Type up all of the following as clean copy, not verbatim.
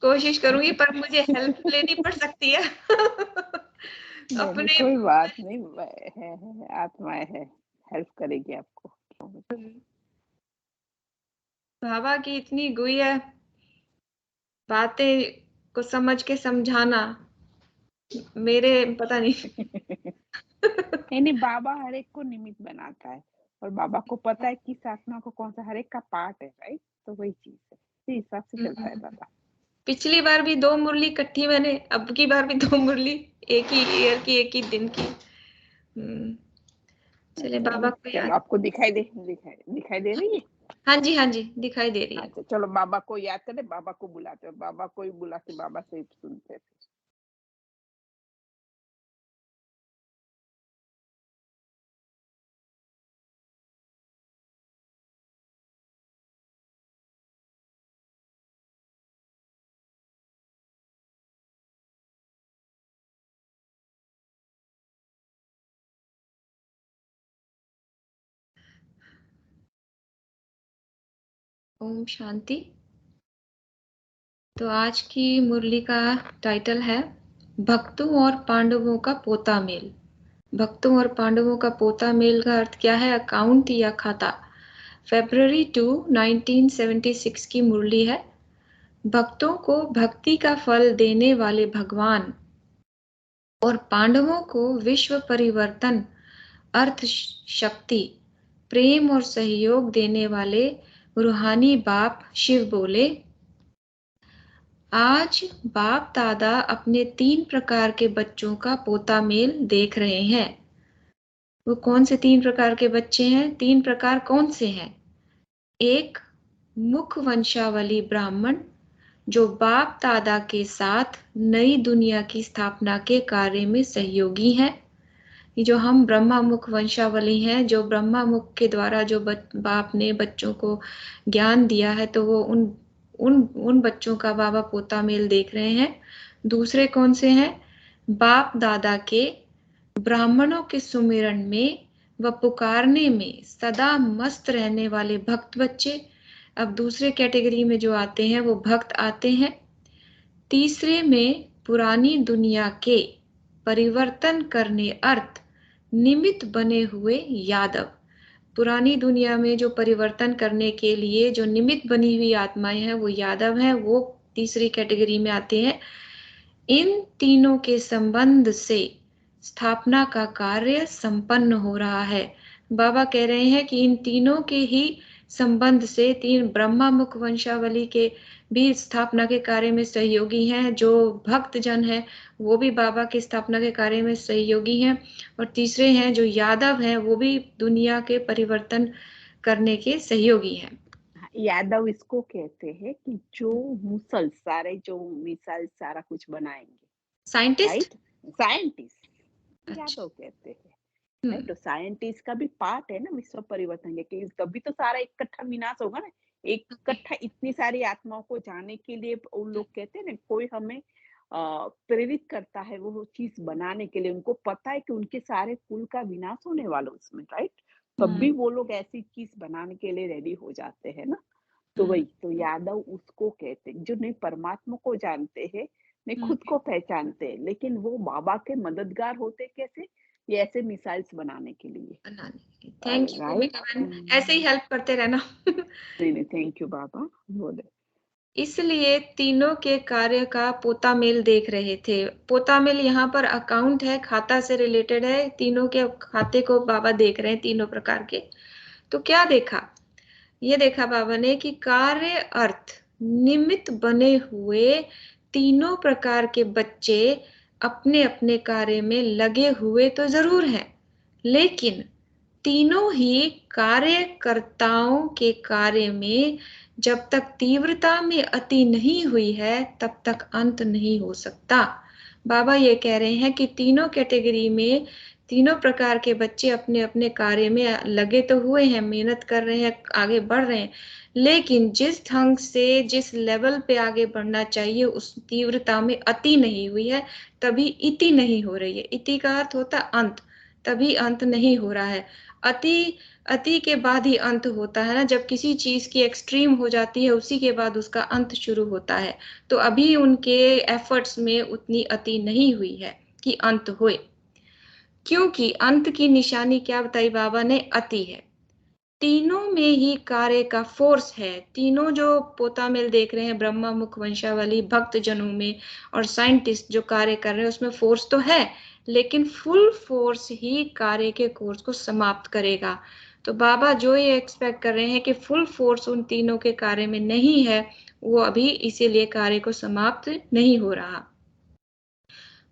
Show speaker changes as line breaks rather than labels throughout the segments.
कोशिश करूंगी, पर मुझे हेल्प लेनी पड़ सकती है।
नहीं नहीं,
अपने
कोई बात नहीं, आत्माएं है, हेल्प करेगी आपको।
बाबा की इतनी गुह्य बातें को समझ के समझाना मेरे पता नहीं।
नहीं नहीं, बाबा हर एक को निमित्त बनाता है, और बाबा को पता है किस आत्मा को कौन सा हर एक का पार्ट है, राइट? तो वही चीज है, इसी हिसाब से चलता है बाबा।
पिछली बार भी 2 मुरली इकट्ठी मैंने, अब की बार भी 2 मुरली, एक ही ईयर की, एक ही दिन की। चले बाबा को
चलो,
याद।
आपको दिखाई दे रही है?
हाँ जी, हाँ जी, दिखाई दे रही है।
अच्छा चलो, बाबा को याद करें, बाबा को बुलाते हो, बाबा को ही बुला के बाबा से ही सुनते हैं।
ओम शांति। तो आज की मुरली का टाइटल है भक्तों और पांडवों का पोता मेल। भक्तों और पांडवों का पोता मेल का अर्थ क्या है? अकाउंट या खाता। February 2, 1976 की मुरली है। भक्तों को भक्ति का फल देने वाले भगवान और पांडवों को विश्व परिवर्तन, अर्थ शक्ति, प्रेम और सहयोग देने वाले रूहानी बाप शिव बोले, आज बाप दादा अपने 3 प्रकार के बच्चों का पोता मेल देख रहे हैं। वो कौन से 3 प्रकार के बच्चे हैं? 3 प्रकार कौन से हैं? एक, मुख वंशावली ब्राह्मण जो बाप दादा के साथ नई दुनिया की स्थापना के कार्य में सहयोगी हैं। ये जो हम ब्रह्मा मुख वंशावली हैं, जो ब्रह्मा मुख के द्वारा जो बाप ने बच्चों को ज्ञान दिया है, तो वो उन बच्चों का बाबा पोता मेल देख रहे हैं। दूसरे कौन से हैं? बाप दादा के ब्राह्मणों के सुमिरन में व पुकारने में सदा मस्त रहने वाले भक्त बच्चे। अब दूसरे कैटेगरी में जो आते हैं वो भक्त आते हैं। तीसरे में पुरानी दुनिया के परिवर्तन करने अर्थ निमित्त बने हुए यादव। पुरानी दुनिया में जो परिवर्तन करने के लिए जो निमित्त बनी हुई आत्माएं हैं वो यादव हैं, वो तीसरी कैटेगरी में आते हैं। इन तीनों के संबंध से स्थापना का कार्य संपन्न हो रहा है। बाबा कह रहे हैं कि इन तीनों के ही संबंध से 3 ब्रह्मा मुख वंशावली के भी स्थापना के कार्य में सहयोगी हैं। जो भक्त जन है वो भी बाबा की स्थापना के कार्य में सहयोगी हैं। और तीसरे हैं जो यादव हैं, वो भी दुनिया के परिवर्तन करने के सहयोगी हैं।
यादव इसको कहते हैं कि जो मुसल सारे जो मिसाइल सारा कुछ बनाएंगे,
साइंटिस्ट।
राइट? साइंटिस्ट
अच्छा।
यादव कहते हैं, नहीं? तो साइंटिस्ट का भी पार्ट है ना विश्व परिवर्तन के, कि तभी तो सारा इकट्ठा विनाश होगा ना। एक इकट्ठा इतनी सारी आत्माओं को जाने के लिए वो लोग कहते हैं ना, कोई हमें प्रेरित करता है वो चीज बनाने के लिए। उनको पता है कि उनके सारे कुल का विनाश होने वाला उसमें, राइट? तब भी वो लोग ऐसी चीज बनाने के लिए रेडी हो जाते हैं ना। तो वही तो यादव उसको कहते हैं, जो नहीं परमात्मा को जानते हैं, नहीं खुद को पहचानते हैं, लेकिन वो बाबा के मददगार होते कैसे? ये ऐसे मिसाइल्स बनाने के लिए।
Thank you
right?
भूमिका बहन, ऐसे ही हेल्प करते रहना।
नहीं नहीं, थैंक यू बाबा, बोले।
इसलिए तीनों के कार्य का पोता मेल देख रहे थे। पोता मेल यहाँ पर अकाउंट है, खाता से रिलेटेड है। तीनों के खाते को बाबा देख रहे हैं, तीनों प्रकार के। तो क्या देखा? ये देखा बाबा ने कि कार्य अर्थ निमित्त बने हुए तीनों प्रकार के बच्चे अपने अपने कार्य में लगे हुए तो जरूर हैं, लेकिन तीनों ही कार्यकर्ताओं के कार्य में जब तक तीव्रता में अति नहीं हुई है तब तक अंत नहीं हो सकता। बाबा ये कह रहे हैं कि तीनों कैटेगरी में तीनों प्रकार के बच्चे अपने अपने कार्य में लगे तो हुए हैं, मेहनत कर रहे हैं, आगे बढ़ रहे हैं, लेकिन जिस ढंग से जिस लेवल पे आगे बढ़ना चाहिए उस तीव्रता में अति नहीं हुई है, तभी इति नहीं हो रही है। इति का अर्थ होता है अंत, तभी अंत नहीं हो रहा है। अति अति के बाद ही अंत होता है ना, जब किसी चीज की एक्सट्रीम हो जाती है उसी के बाद उसका अंत शुरू होता है। तो अभी उनके एफर्ट्स में उतनी अति नहीं हुई है कि अंत होए, क्योंकि अंत की निशानी क्या बताई बाबा ने? अति है। तीनों में ही कार्य का फोर्स है। तीनों जो पोतामेल देख रहे हैं ब्रह्मा मुख वंशावली भक्त जनों में और साइंटिस्ट जो कार्य कर रहे हैं उसमें फोर्स तो है, लेकिन फुल फोर्स ही कार्य के कोर्स को समाप्त करेगा। तो बाबा जो ये एक्सपेक्ट कर रहे हैं कि फुल फोर्स उन तीनों के कार्य में नहीं है, वो अभी इसीलिए कार्य को समाप्त नहीं हो रहा।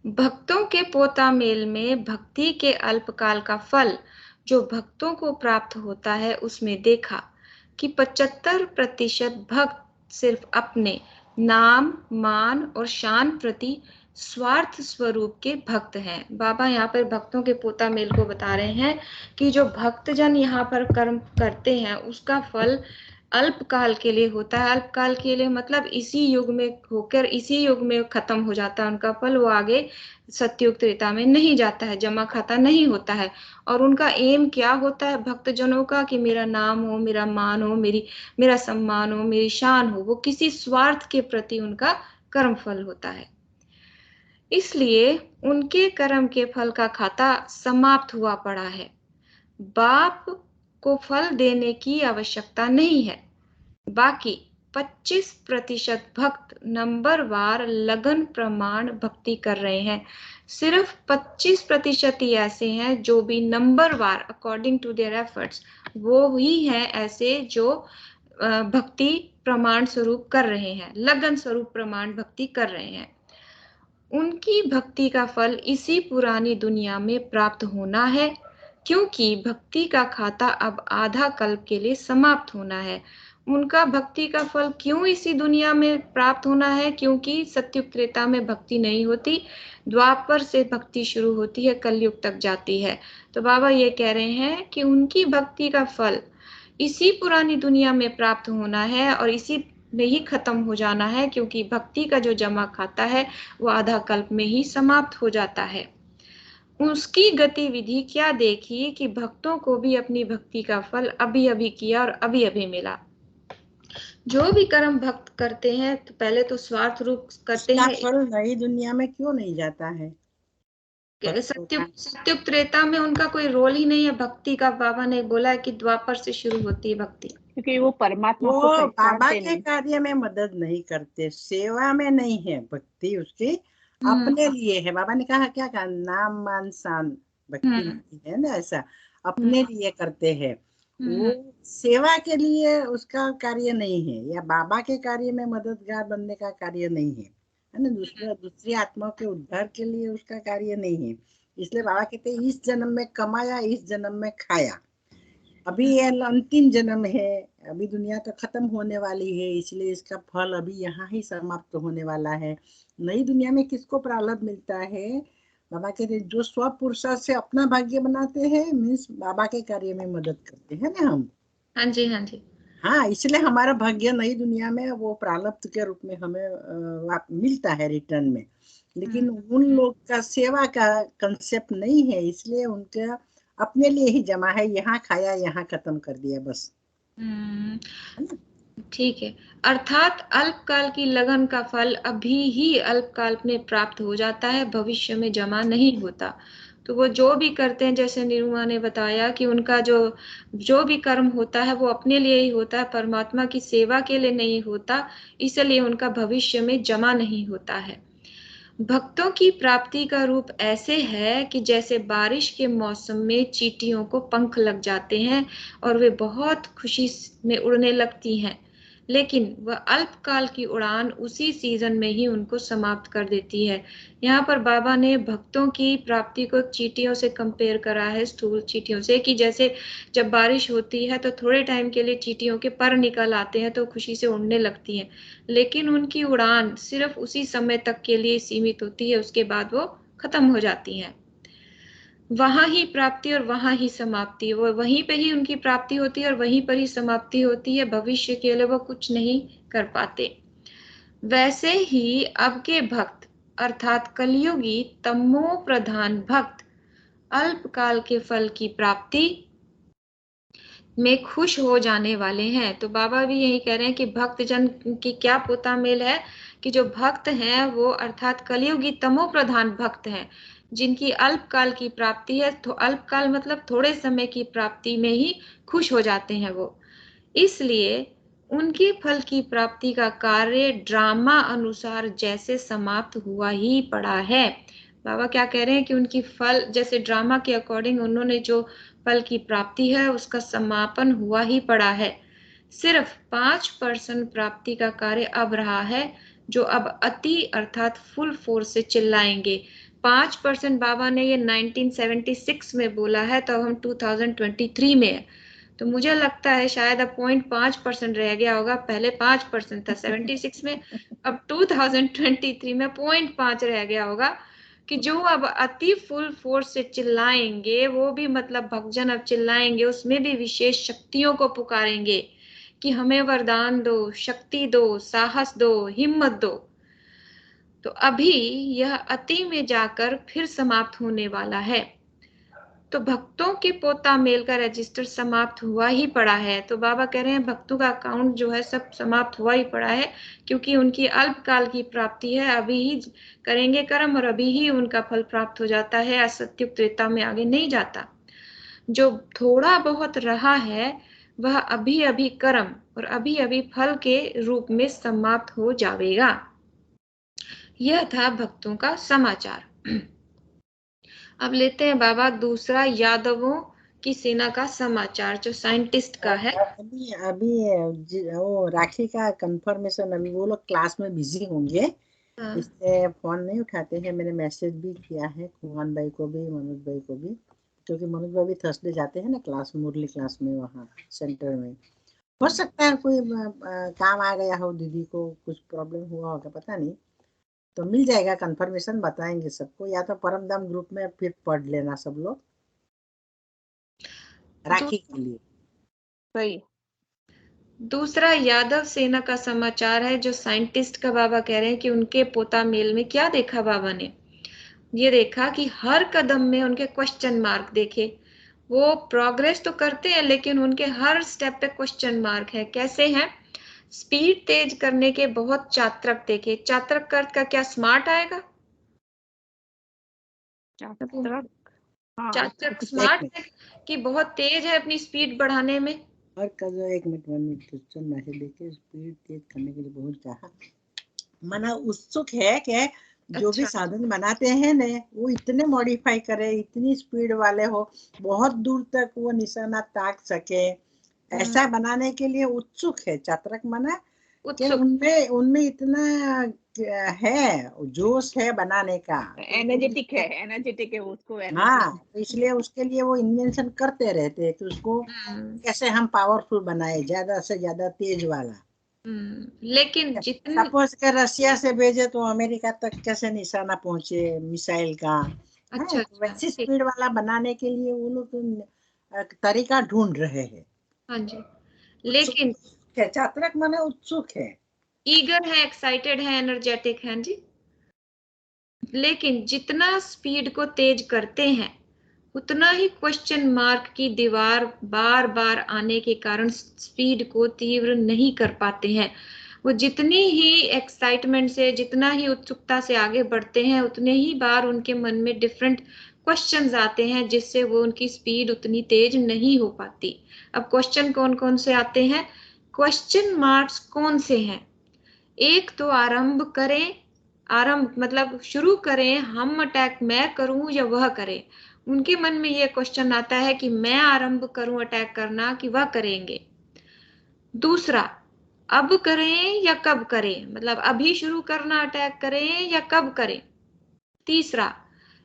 भक्तों के पोतामेल में भक्ति के अल्पकाल का फल जो भक्तों को प्राप्त होता है उसमें देखा कि 75% भक्त सिर्फ अपने नाम मान और शान प्रति स्वार्थ स्वरूप के भक्त हैं। बाबा यहाँ पर भक्तों के पोतामेल को बता रहे हैं कि जो भक्तजन यहाँ पर कर्म करते हैं उसका फल अल्पकाल के लिए होता है। अल्पकाल के लिए मतलब इसी युग में होकर इसी युग में खत्म हो जाता है उनका फल, वो आगे सतयुग त्रेता में नहीं जाता है, जमा खाता नहीं होता है। और उनका एम क्या होता है भक्तजनों का? कि मेरा नाम हो, मेरा मान हो, मेरा सम्मान हो, मेरी शान हो। वो किसी स्वार्थ के प्रति उनका कर्म फल होता है। इसलिए उनके कर्म के फल का खाता समाप्त हुआ पड़ा है। बाप को फल देने की आवश्यकता नहीं है। बाकी 25% भक्त नंबरवार लगन प्रमाण भक्ति कर रहे हैं। सिर्फ 25% ही ऐसे हैं जो भी नंबरवार अकॉर्डिंग टू देयर एफर्ट्स, वो ही हैं ऐसे जो भक्ति प्रमाण स्वरूप कर रहे हैं, लगन स्वरूप प्रमाण भक्ति कर रहे हैं। उनकी भक्ति का फल इसी पुरानी दुनिया में प्राप्त होना है, क्योंकि भक्ति का खाता अब आधा कल्प के लिए समाप्त होना है। उनका भक्ति का फल क्यों इसी दुनिया में प्राप्त होना है? क्योंकि सतयुग त्रेता में भक्ति नहीं होती, द्वापर से भक्ति शुरू होती है, कलयुग तक जाती है। तो बाबा ये कह रहे हैं कि उनकी भक्ति का फल इसी पुरानी दुनिया में प्राप्त होना है और इसी में ही खत्म हो जाना है, क्योंकि भक्ति का जो जमा खाता है वो आधा कल्प में ही समाप्त हो जाता है। उसकी गतिविधि क्या देखी कि भक्तों को भी अपनी भक्ति का फल अभी अभी किया और अभी अभी मिला। जो भी कर्म भक्त करते हैं तो पहले तो स्वार्थ रूप करते
इसका
हैं।
फल नई दुनिया में क्यों नहीं जाता है? भक्तों का
सत्युग त्रेता में उनका कोई रोल ही नहीं है भक्ति का। बाबा ने बोला है कि द्वापर से शुरू होती है भक्ति,
क्योंकि वो परमात्मा
वो
को
बाबा
पहचानते
के
नहीं।
कार्य में मदद नहीं करते, सेवा में नहीं है भक्ति उसकी, अपने लिए है। बाबा ने कहा, क्या कहा? नाम मान शान भक्ति नहीं है ना, ऐसा अपने लिए करते हैं। वो सेवा के लिए उसका कार्य नहीं है, या बाबा के कार्य में मददगार बनने का कार्य नहीं है ना, दूसरी आत्माओं के उद्धार के लिए उसका कार्य नहीं है। इसलिए बाबा कहते हैं, इस जन्म में कमाया, इस जन्म में खाया, अभी ये अंतिम जन्म है, अभी दुनिया तो खत्म होने वाली है, इसलिए इसका फल अभी यहाँ ही समाप्त होने वाला है। नई दुनिया में किसको प्रारब्ध मिलता है? बाबा कहते हैं, जो स्व पुरुषार्थ से अपना भाग्य बनाते हैं, मीन्स बाबा के कार्य में मदद करते हैं ना हम।
हाँ जी, हाँ जी।
हाँ, इसलिए हमारा भाग्य नई दुनिया में वो प्रारब्ध के रूप में हमें मिलता है रिटर्न में। लेकिन उन लोग का सेवा का कंसेप्ट नहीं है, इसलिए उनका अपने लिए ही जमा है, यहाँ खाया यहाँ खत्म कर दिया बस।
ठीक है, अर्थात अल्पकाल की लगन का फल अभी ही अल्पकाल में प्राप्त हो जाता है, भविष्य में जमा नहीं होता। तो वो जो भी करते हैं, जैसे निरुमा ने बताया कि उनका जो भी कर्म होता है वो अपने लिए ही होता है, परमात्मा की सेवा के लिए नहीं होता, इसलिए उनका भविष्य में जमा नहीं होता है। भक्तों की प्राप्ति का रूप ऐसे है कि जैसे बारिश के मौसम में चींटियों को पंख लग जाते हैं और वे बहुत खुशी में उड़ने लगती हैं, लेकिन वह अल्पकाल की उड़ान उसी सीजन में ही उनको समाप्त कर देती है। यहाँ पर बाबा ने भक्तों की प्राप्ति को चींटियों से कंपेयर करा है, स्थूल चींटियों से, कि जैसे जब बारिश होती है तो थोड़े टाइम के लिए चींटियों के पर निकल आते हैं तो खुशी से उड़ने लगती हैं, लेकिन उनकी उड़ान सिर्फ उसी समय तक के लिए सीमित होती है, उसके बाद वो खत्म हो जाती हैं। वहां ही प्राप्ति और वहां ही समाप्ति, वो वहीं पे ही उनकी प्राप्ति होती है और वहीं पर ही समाप्ति होती है, भविष्य के लिए वो कुछ नहीं कर पाते। वैसे ही अब के भक्त अर्थात कलयुगी तमो प्रधान भक्त अल्पकाल के फल की प्राप्ति में खुश हो जाने वाले हैं। तो बाबा भी यही कह रहे हैं कि भक्तजन की क्या पोता मेल है कि जो भक्त हैं वो अर्थात कलियुगी तमो प्रधान भक्त हैं, जिनकी अल्पकाल की प्राप्ति है, तो अल्पकाल मतलब थोड़े समय की प्राप्ति में ही खुश हो जाते हैं वो, इसलिए उनकी फल की प्राप्ति का कार्य ड्रामा अनुसार जैसे समाप्त हुआ ही पड़ा है। बाबा क्या कह रहे हैं कि उनकी फल जैसे ड्रामा के अकॉर्डिंग उन्होंने जो फल की प्राप्ति है उसका समापन हुआ ही पड़ा है। सिर्फ 5% प्राप्ति का कार्य अब रहा है, जो अब अति अर्थात फुल फोर्स से चिल्लाएंगे। 5% बाबा ने ये 1976 में बोला है, तो अब हम 2023 में है, तो मुझे लगता है शायद अब 0.5% रह गया होगा। पहले 5% था 76 में, अब 2023 में 0.5 रह गया होगा, कि जो अब अति फुल फोर्स से चिल्लाएंगे, वो भी मतलब भक्तजन अब चिल्लाएंगे, उसमें भी विशेष शक्तियों को पुकारेंगे कि हमें वरदान दो, शक्ति दो, साहस दो, हिम्मत दो। तो अभी यह अति में जाकर फिर समाप्त होने वाला है। तो भक्तों के पोता मेल का रजिस्टर समाप्त हुआ ही पड़ा है। तो बाबा कह रहे हैं भक्तों का अकाउंट जो है सब समाप्त हुआ ही पड़ा है, क्योंकि उनकी अल्पकाल की प्राप्ति है, अभी ही करेंगे कर्म और अभी ही उनका फल प्राप्त हो जाता है, असत्युग त्रेता में आगे नहीं जाता। जो थोड़ा बहुत रहा है वह अभी अभी कर्म और अभी अभी फल के रूप में समाप्त हो जाएगा। यह था भक्तों का समाचार। अब लेते हैं बाबा दूसरा यादवों की सेना का समाचार, जो साइंटिस्ट का है।
अभी अभी वो राखी का कंफर्मेशन, अभी वो लोग क्लास में बिजी होंगे,
हाँ।
इसलिए फोन नहीं उठाते हैं। मैंने मैसेज भी किया है कुमान भाई को भी, मनोज भाई को भी, क्योंकि मनोज भाई भी थर्सडे जाते हैं ना क्लास, मुरली क्लास में, वहाँ सेंटर में। हो सकता है कोई काम आ गया हो, दीदी को कुछ प्रॉब्लम हुआ होगा, पता नहीं। तो मिल जाएगा कंफर्मेशन, बताएंगे सबको, या तो परमधाम ग्रुप में फिर पढ़ लेना सब लोग राखी के लिए।
सही।
दूसरा यादव सेना का समाचार है, जो साइंटिस्ट का बाबा कह रहे हैं कि उनके पोता मेल में क्या देखा बाबा ने। ये देखा कि हर कदम में उनके क्वेश्चन मार्क देखे। वो प्रोग्रेस तो करते हैं लेकिन उनके हर स्टेप पे क्वेश्चन मार्क है। कैसे हैं? स्पीड तेज करने के बहुत चात्रक देखे। चात्रक का अर्थ का क्या स्मार्ट आएगा?
चात्रक, हाँ।
चात्रक
एक
स्मार्ट
मिनट,
है कि बहुत तेज है अपनी स्पीड बढ़ाने में।
और कर 1 मिनट क्वेश्चन मैसेज देखे, स्पीड तेज करने के लिए बहुत चाहा, मना उत्सुक है कि जो भी
अच्छा।
साधन बनाते हैं ने वो इतने मॉडिफाई करे, इतनी स्पीड वाले हो, बहुत दूर तक वो निशाना ताक सके, ऐसा बनाने के लिए उत्सुक है। चात्रक मना कि
उत्सुक।
उनमें उनमें इतना है, जोश है बनाने का, तो
एनर्जेटिक है, एनर्जेटिक है, उसको एनर्जी।
हाँ, तो इसलिए उसके लिए वो इन्वेंशन करते रहते हैं कि उसको कैसे हम पावरफुल बनाए, ज्यादा से ज्यादा तेज वाला।
लेकिन जितनी
सपोज के रसिया से भेजे तो अमेरिका तक कैसे निशाना पहुंचे मिसाइल का, है
अच्छा अच्छा
वैसी
ठीक।
स्पीड वाला बनाने के लिए वो लोग तरीका ढूंढ रहे हैं।
हाँ जी।
उत्सुक
लेकिन
है, चात्रक माने उत्सुक है।
ईगर है, एक्साइटेड है, एनर्जेटिक है जी। लेकिन जितना स्पीड को तेज करते हैं उतना ही क्वेश्चन मार्क की दीवार बार बार आने के कारण स्पीड को तीव्र नहीं कर पाते हैं। वो जितनी ही एक्साइटमेंट से, जितना ही उत्सुकता से आगे बढ़ते हैं, उतने ही बार उनके मन में डिफरेंट क्वेश्चंस आते हैं, जिससे वो उनकी स्पीड उतनी तेज नहीं हो पाती। अब क्वेश्चन कौन कौन से आते हैं? क्वेश्चन मार्क्स कौन से हैं? एक तो आरंभ करें, आरंभ मतलब शुरू करें, हम अटैक मैं करूं या वह करे। उनके मन में यह क्वेश्चन आता है कि मैं आरंभ करूं अटैक करना कि वह करेंगे। दूसरा, अब करें या कब करें, मतलब अभी शुरू करना अटैक करें या कब करें। तीसरा,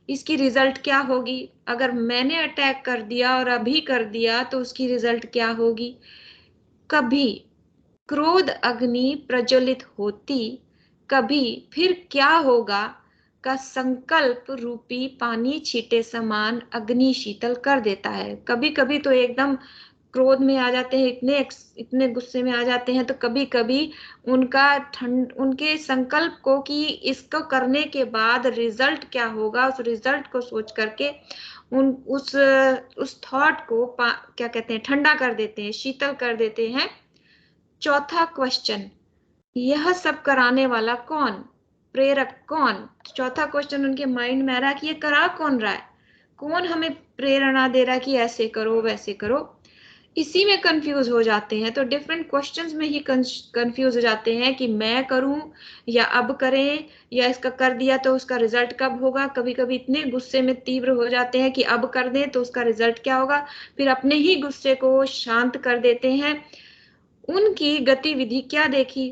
इसकी रिजल्ट क्या होगी, अगर मैंने अटैक कर दिया और अभी कर दिया तो उसकी रिजल्ट क्या होगी। कभी क्रोध अग्नि प्रज्वलित होती, कभी फिर क्या होगा का संकल्प रूपी पानी छींटे समान अग्नि शीतल कर देता है। कभी कभी तो एकदम क्रोध में आ जाते हैं, इतने इतने गुस्से में आ जाते हैं, तो कभी कभी उनका ठंड, उनके संकल्प को कि इसको करने के बाद रिजल्ट क्या होगा, उस रिजल्ट को सोच करके उस थॉट को क्या कहते हैं, ठंडा कर देते हैं, शीतल कर देते हैं। चौथा क्वेश्चन, यह सब कराने वाला कौन, प्रेरक कौन। चौथा क्वेश्चन उनके माइंड में आ रहा है कि ये करा कौन रहा है, कौन हमें प्रेरणा दे रहा है कि ऐसे करो वैसे करो। इसी में कंफ्यूज हो जाते हैं। तो डिफरेंट क्वेश्चंस में ही कंफ्यूज हो जाते हैं कि मैं करूं या अब करें, या इसका कर दिया तो उसका रिजल्ट कब होगा। कभी कभी इतने गुस्से में तीव्र हो जाते हैं कि अब कर दें तो उसका रिजल्ट क्या होगा, फिर अपने ही गुस्से को शांत कर देते हैं। उनकी गतिविधि क्या देखी,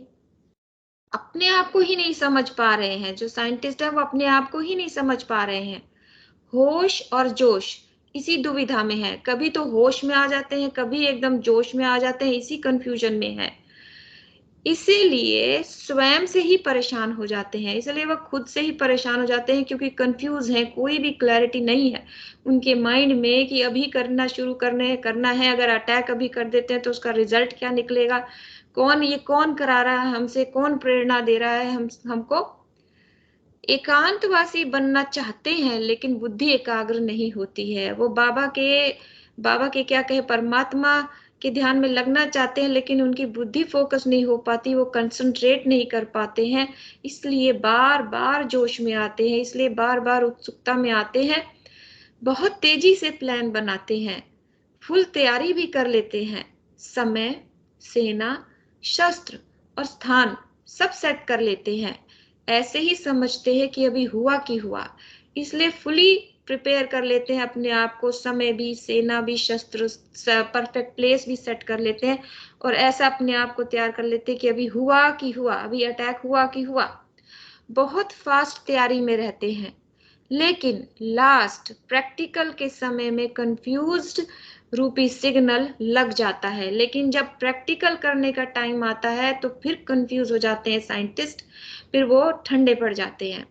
अपने आप को ही नहीं समझ पा रहे हैं। जो साइंटिस्ट है वो अपने आप को ही नहीं समझ पा रहे हैं। होश और जोश इसी दुविधा में है, कभी तो होश में आ जाते हैं, कभी एकदम जोश में आ जाते हैं, इसी कंफ्यूजन में है। इसीलिए स्वयं से ही परेशान हो जाते हैं, इसलिए वह खुद से ही परेशान हो जाते हैं, क्योंकि कंफ्यूज हैं, कोई भी क्लैरिटी नहीं है उनके माइंड में कि अभी करना है, अगर अटैक अभी कर देते हैं तो उसका रिजल्ट क्या निकलेगा, कौन करा रहा है हमसे, कौन प्रेरणा दे रहा है हमको। एकांतवासी बनना चाहते हैं लेकिन बुद्धि एकाग्र नहीं होती है। वो बाबा के क्या कहे, परमात्मा के ध्यान में लगना चाहते हैं, लेकिन उनकी बुद्धि फोकस नहीं हो पाती, वो कंसंट्रेट नहीं कर पाते हैं। इसलिए बार बार जोश में आते हैं, इसलिए बार बार उत्सुकता में आते हैं। बहुत तेजी से प्लान बनाते हैं, फुल तैयारी भी कर लेते हैं, समय, सेना, शस्त्र और स्थान सब सेट कर लेते हैं। ऐसे ही समझते हैं कि अभी हुआ कि हुआ, इसलिए फुली प्रिपेयर कर लेते हैं अपने आप को, समय भी, सेना भी, शस्त्र, परफेक्ट प्लेस भी सेट कर लेते हैं, और ऐसा अपने आप को तैयार कर लेते हैं कि अभी हुआ कि हुआ, अभी अटैक हुआ कि हुआ। बहुत फास्ट तैयारी में रहते हैं, लेकिन लास्ट प्रैक्टिकल के समय में कंफ्यूज्ड रूपी सिग्नल लग जाता है। लेकिन जब प्रैक्टिकल करने का टाइम आता है तो फिर कंफ्यूज हो जाते हैं साइंटिस्ट, फिर वो ठंडे पड़ जाते हैं।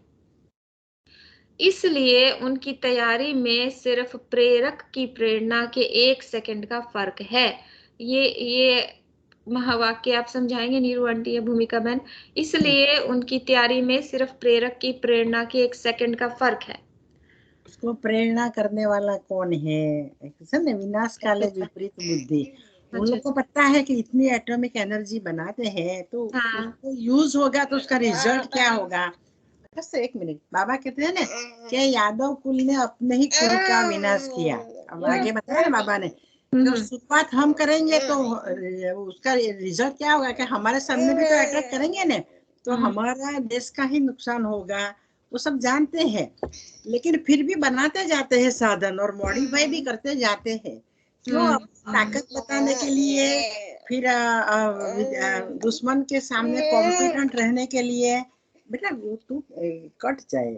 इसलिए उनकी तैयारी में सिर्फ प्रेरक की प्रेरणा के 1 सेकंड का फर्क है। ये महावाक्य आप समझाएंगे नीरू आंटी या भूमिका बहन। इसलिए उनकी तैयारी में सिर्फ प्रेरक की प्रेरणा के 1 सेकंड का फर्क है।
उसको प्रेरणा करने वाला कौन है, समझे, विनाश काले विपरीत बुद्धि। उन लोग को पता है कि इतनी एटॉमिक एनर्जी बनाते हैं तो
हाँ।
उसको यूज होगा तो उसका रिजल्ट क्या होगा। बस 1 मिनट, बाबा कहते हैं ना कि यादव कुल ने अपने ही कुल का विनाश किया। अब आगे बताया ना बाबा ने, तो शुरुआत हम करेंगे तो उसका रिजल्ट क्या होगा कि हमारे सामने भी तो अटैक करेंगे ना, तो हमारा देश का ही नुकसान होगा। वो सब जानते हैं, लेकिन फिर भी बनाते जाते हैं साधन और मॉडिफाई भी करते जाते हैं। क्यों, ताकत बताने के लिए, फिर दुश्मन के सामने कॉम्पिटेंट रहने के लिए। बेटा वो तू कट जाए,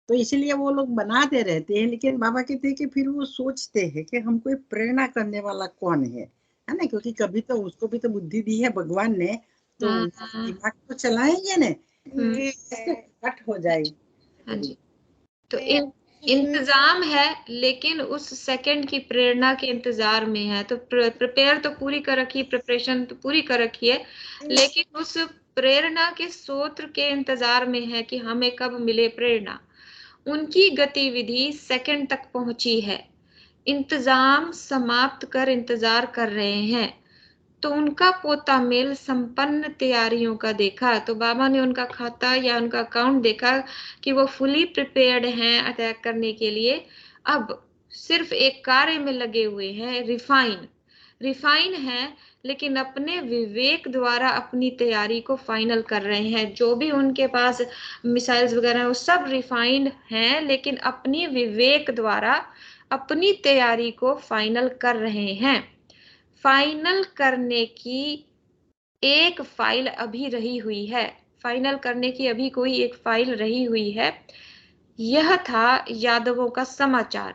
तो इसलिए वो लोग बनाते रहते हैं। लेकिन बाबा कहते हैं कि फिर वो सोचते हैं कि हमको प्रेरणा करने वाला कौन है ना, क्योंकि कभी तो उसको भी तो बुद्धि दी है भगवान ने, तो दिमाग तो चलाएंगे ना, कट हो जाए।
हाँ जी। तो इंतजाम है, लेकिन उस सेकंड की प्रेरणा के इंतजार में है। तो प्रिपेयर तो पूरी कर रखी, प्रिपरेशन तो पूरी कर रखी है, लेकिन उस प्रेरणा के स्रोत के इंतजार में है कि हमें कब मिले प्रेरणा। उनकी गतिविधि सेकंड तक पहुंची है, इंतजाम समाप्त कर इंतजार कर रहे हैं। तो उनका पोता मेल संपन्न तैयारियों का देखा, तो बाबा ने उनका खाता या उनका अकाउंट देखा कि वो फुली प्रिपेयर्ड हैं अटैक करने के लिए। अब सिर्फ एक कार्य में लगे हुए हैं, रिफाइन है, लेकिन अपने विवेक द्वारा अपनी तैयारी को फाइनल कर रहे हैं। जो भी उनके पास मिसाइल्स वगैरह है वो सब रिफाइंड हैं, लेकिन अपनी विवेक द्वारा अपनी तैयारी को फाइनल कर रहे हैं। फाइनल करने की एक फाइल अभी रही हुई है, फाइनल करने की अभी कोई एक फाइल रही हुई है। यह था यादवों का समाचार।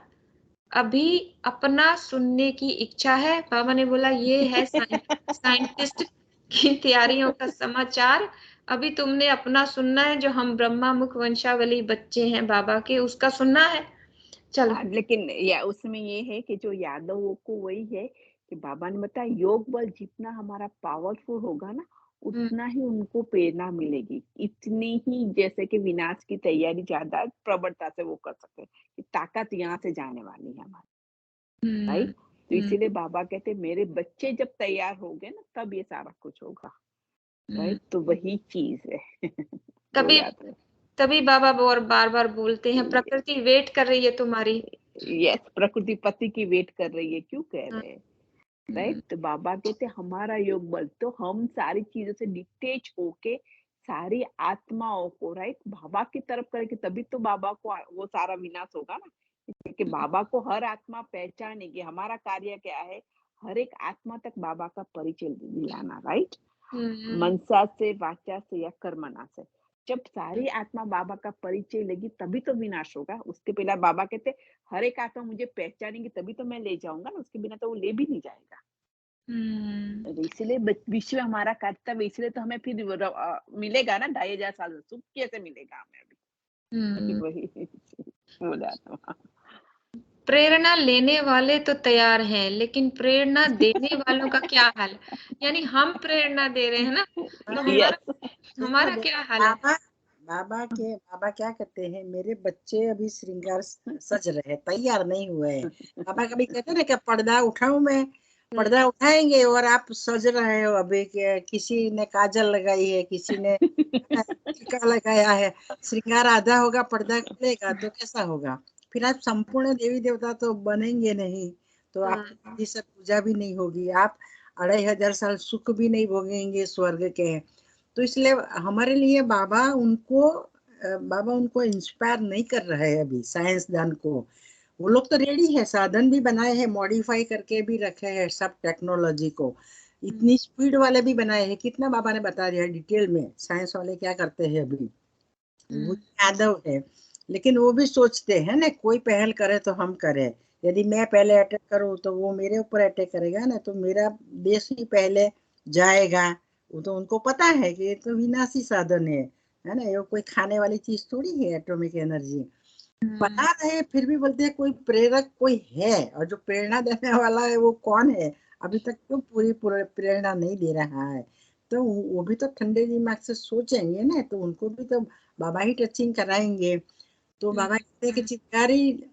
अभी अपना सुनने की इच्छा है। बाबा ने बोला ये है साइंटिस्ट की तैयारियों का समाचार। अभी तुमने अपना सुनना है, जो हम ब्रह्मा मुख वंशावली बच्चे हैं बाबा के, उसका सुनना है। चलो।
लेकिन या उसमें ये है कि जो यादवों को वही है कि बाबा ने बताया योग बल जितना हमारा पावरफुल होगा ना, उतना ही उनको प्रेरणा मिलेगी। इतनी ही जैसे कि विनाश की तैयारी ज़्यादा प्रबलता से वो कर सकते हैं, कि ताकत यहाँ से जाने वाली है हमारी, राइट? तो इसीलिए बाबा कहते हैं मेरे बच्चे जब तैयार होंगे ना तब ये सारा कुछ होगा, राइट? तो वही चीज़ है। वो
तभी
याद रहे।
तभी बाबा और बार बार बोलते हैं प्रकृति वेट कर रही है तुम्हारी।
यस, प्रकृति पति की वेट कर रही है, क्यों कह रहे हैं, राइट? तो बाबा कहते हमारा योग बल, तो हम सारी चीजों से डिटेच होके सारी आत्माओं को, राइट, बाबा की तरफ करेंगे तभी तो बाबा को वो सारा विनाश होगा ना। क्योंकि बाबा को हर आत्मा पहचानेगी। हमारा कार्य क्या है, हर एक आत्मा तक बाबा का परिचय दिलाना, राइट? मनसा से, वाचा से या कर्मना से। जब सारी आत्मा बाबा का परिचय लेगी तभी तो विनाश होगा। उसके पहले बाबा कहते हर एक आत्मा मुझे पहचानेगी तभी तो मैं ले जाऊंगा ना, उसके बिना तो वो ले भी नहीं जाएगा। इसलिए विश्व हमारा कर्तव्य, इसलिए तो हमें फिर मिलेगा ना 2500 साल सुख, कैसे मिलेगा हमें अभी। वही बोला तो।
प्रेरणा लेने वाले तो तैयार हैं, लेकिन प्रेरणा देने वालों का क्या हाल? यानी हम प्रेरणा दे रहे हैं ना, तो हमारा क्या हाल है?
बाबा क्या कहते हैं, मेरे बच्चे अभी श्रृंगार सज रहे, तैयार नहीं हुए हैं। बाबा कभी कहते हैं ना कि पर्दा उठाऊं मैं, पर्दा उठाएंगे और आप सज रहे हो अभी, किसी ने काजल लगाई है, किसी ने टीका लगाया है, श्रृंगार आधा होगा, पर्दा खुलेगा तो कैसा होगा? फिर आप संपूर्ण देवी देवता तो बनेंगे नहीं, तो आपकी सब पूजा भी नहीं होगी, आप 2500 साल सुख भी नहीं भोगेंगे स्वर्ग के। तो इसलिए हमारे लिए बाबा उनको इंस्पायर नहीं कर रहे हैं अभी साइंसदान को। वो लोग तो रेडी है, साधन भी बनाए हैं, मॉडिफाई करके भी रखे हैं सब टेक्नोलॉजी को, इतनी स्पीड वाले भी बनाए हैं। कितना बाबा ने बता दिया डिटेल में, साइंस वाले क्या करते हैं अभी, वो यादव है। लेकिन वो भी सोचते हैं ना, कोई पहल करे तो हम करें। यदि मैं पहले अटैक करूं तो वो मेरे ऊपर अटैक करेगा ना, तो मेरा देश ही पहले जाएगा। वो तो उनको पता है कि ये तो विनाशी साधन है ना, ये कोई खाने वाली चीज थोड़ी है एटॉमिक एनर्जी। बता रहे फिर भी बोलते हैं कोई प्रेरक कोई है, और जो प्रेरणा देने वाला है वो कौन है? अभी तक तो पूरी प्रेरणा नहीं दे रहा है। तो वो भी तो ठंडे दिमाग से सोचेंगे ना, तो उनको भी तो बाबा ही टचिंग कराएंगे। तो बाबा कहते हैं कि चिंगारी